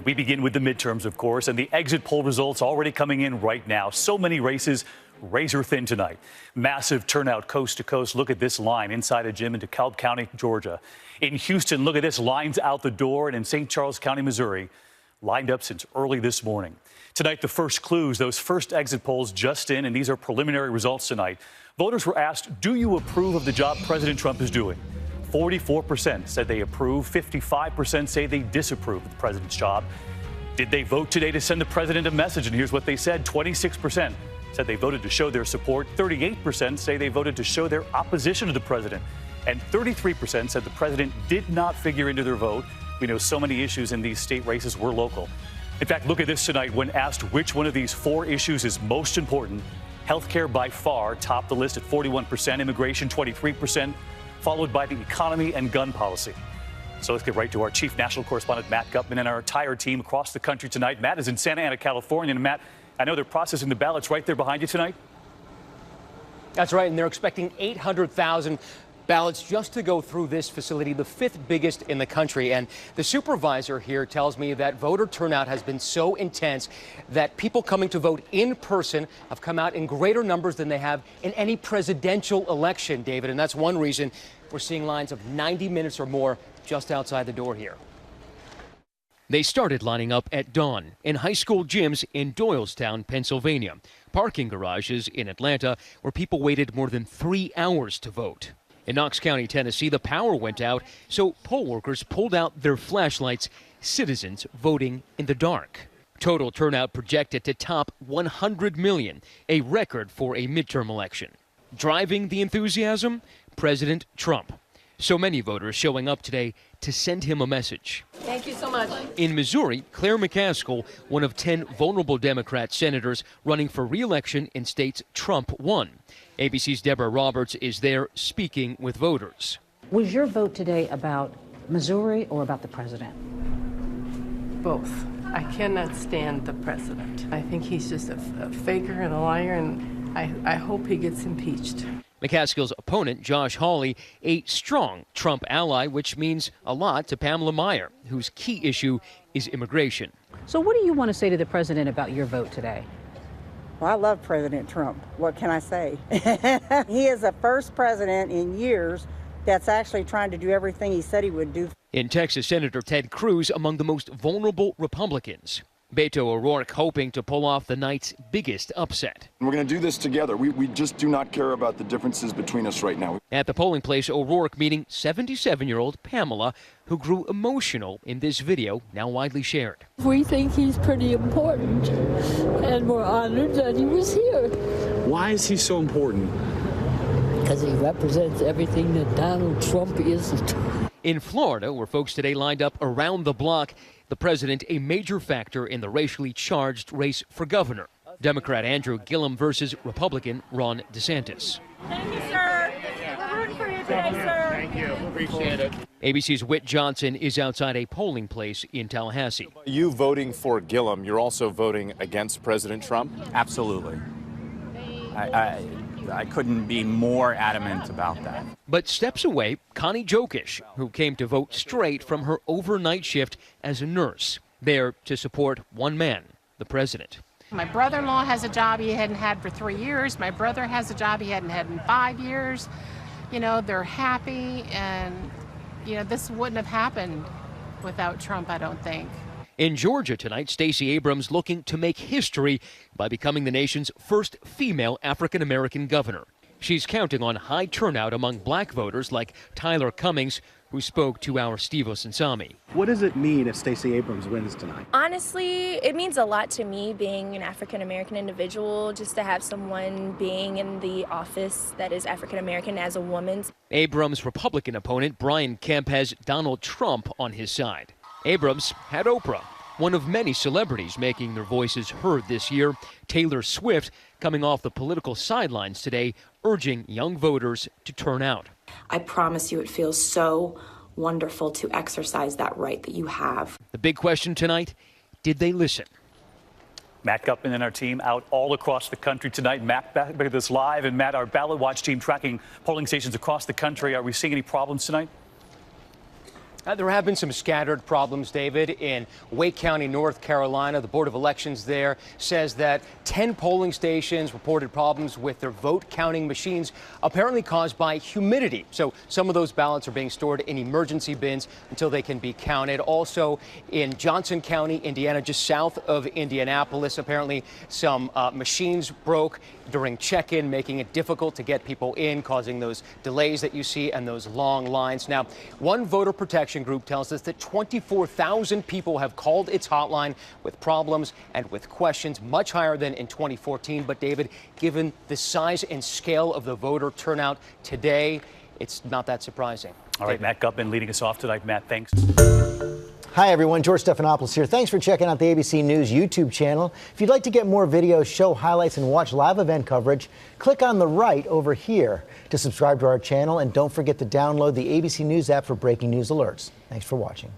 We begin with the midterms, of course, and the exit poll results already coming in right now. So many races razor thin tonight. Massive turnout coast to coast. Look at this line inside a gym in DeKalb County, Georgia. In Houston, look at this, lines out the door. And in St. Charles County, Missouri, lined up since early this morning. Tonight, the first clues, those first exit polls just in, and these are preliminary results tonight. Voters were asked, do you approve of the job President Trump is doing? 44% said they approve. 55% say they disapprove of the president's job. Did they vote today to send the president a message? And here's what they said. 26% said they voted to show their support. 38% say they voted to show their opposition to the president. And 33% said the president did not figure into their vote. We know so many issues in these state races were local. In fact, look at this tonight. When asked which one of these four issues is most important, healthcare by far topped the list at 41%, immigration 23%, followed by the economy and gun policy. So let's get right to our chief national correspondent, Matt Gutman, and our entire team across the country tonight. Matt is in Santa Ana, California. And Matt, I know they're processing the ballots right there behind you tonight. That's right, and they're expecting 800,000 ballots just to go through this facility, the fifth biggest in the country. And the supervisor here tells me that voter turnout has been so intense that people coming to vote in person have come out in greater numbers than they have in any presidential election, David. And that's one reason we're seeing lines of 90 minutes or more just outside the door here. They started lining up at dawn in high school gyms in Doylestown, Pennsylvania, parking garages in Atlanta, where people waited more than 3 hours to vote. In Knox County, Tennessee, the power went out, so poll workers pulled out their flashlights, citizens voting in the dark. Total turnout projected to top 100 million, a record for a midterm election. Driving the enthusiasm? President Trump. So many voters showing up today to send him a message. Thank you so much. In Missouri, Claire McCaskill, one of 10 vulnerable Democrat senators running for re-election in states Trump won. ABC's Deborah Roberts is there speaking with voters. Was your vote today about Missouri or about the president? Both. I cannot stand the president. I think he's just a faker and a liar, and I hope he gets impeached. McCaskill's opponent, Josh Hawley, a strong Trump ally, which means a lot to Pamela Meyer, whose key issue is immigration. So what do you want to say to the president about your vote today? Well, I love President Trump. What can I say? He is the first president in years that's actually trying to do everything he said he would do. In Texas, Senator Ted Cruz among the most vulnerable Republicans. Beto O'Rourke hoping to pull off the night's biggest upset. We're going to do this together. We just do not care about the differences between us right now. At the polling place, O'Rourke meeting 77-year-old Pamela, who grew emotional in this video now widely shared. We think he's pretty important, and we're honored that he was here. Why is he so important? Because he represents everything that Donald Trump is. In Florida, where folks today lined up around the block, the president a major factor in the racially charged race for governor. Democrat Andrew Gillum versus Republican Ron DeSantis. Thank you, sir. We're rooting for you today, sir. Thank you. Appreciate it. ABC's Whit Johnson is outside a polling place in Tallahassee. You voting for Gillum, you're also voting against President Trump? Absolutely. I couldn't be more adamant about that. But steps away, Connie Jokish, who came to vote straight from her overnight shift as a nurse, there to support one man, the president. My brother-in-law has a job he hadn't had for 3 years. My brother has a job he hadn't had in 5 years. You know, they're happy, and, you know, this wouldn't have happened without Trump, I don't think. In Georgia tonight, Stacey Abrams looking to make history by becoming the nation's first female African-American governor. She's counting on high turnout among black voters like Tyler Cummings, who spoke to our Steve Osensami. What does it mean if Stacey Abrams wins tonight? Honestly, it means a lot to me being an African-American individual, just to have someone being in the office that is African-American as a woman. Abrams' Republican opponent, Brian Kemp, has Donald Trump on his side. Abrams had Oprah, one of many celebrities making their voices heard this year. Taylor Swift coming off the political sidelines today, urging young voters to turn out. I promise you it feels so wonderful to exercise that right that you have. The big question tonight, did they listen? Matt Gutman and our team out all across the country tonight. Matt, back at this live. And Matt, our Ballot Watch team tracking polling stations across the country. Are we seeing any problems tonight? There have been some scattered problems, David, in Wake County, North Carolina. The Board of Elections there says that 10 polling stations reported problems with their vote counting machines, apparently caused by humidity. So some of those ballots are being stored in emergency bins until they can be counted. Also in Johnson County, Indiana, just south of Indianapolis, apparently some machines broke during check-in, making it difficult to get people in, causing those delays that you see and those long lines. Now, one voter protection group tells us that 24,000 people have called its hotline with problems and with questions, much higher than in 2014. But David, given the size and scale of the voter turnout today, it's not that surprising. All right, Matt Gutman leading us off tonight. Matt, thanks. Hi, everyone. George Stephanopoulos here. Thanks for checking out the ABC News YouTube channel. If you'd like to get more videos, show highlights, and watch live event coverage, click on the right over here to subscribe to our channel. And don't forget to download the ABC News app for breaking news alerts. Thanks for watching.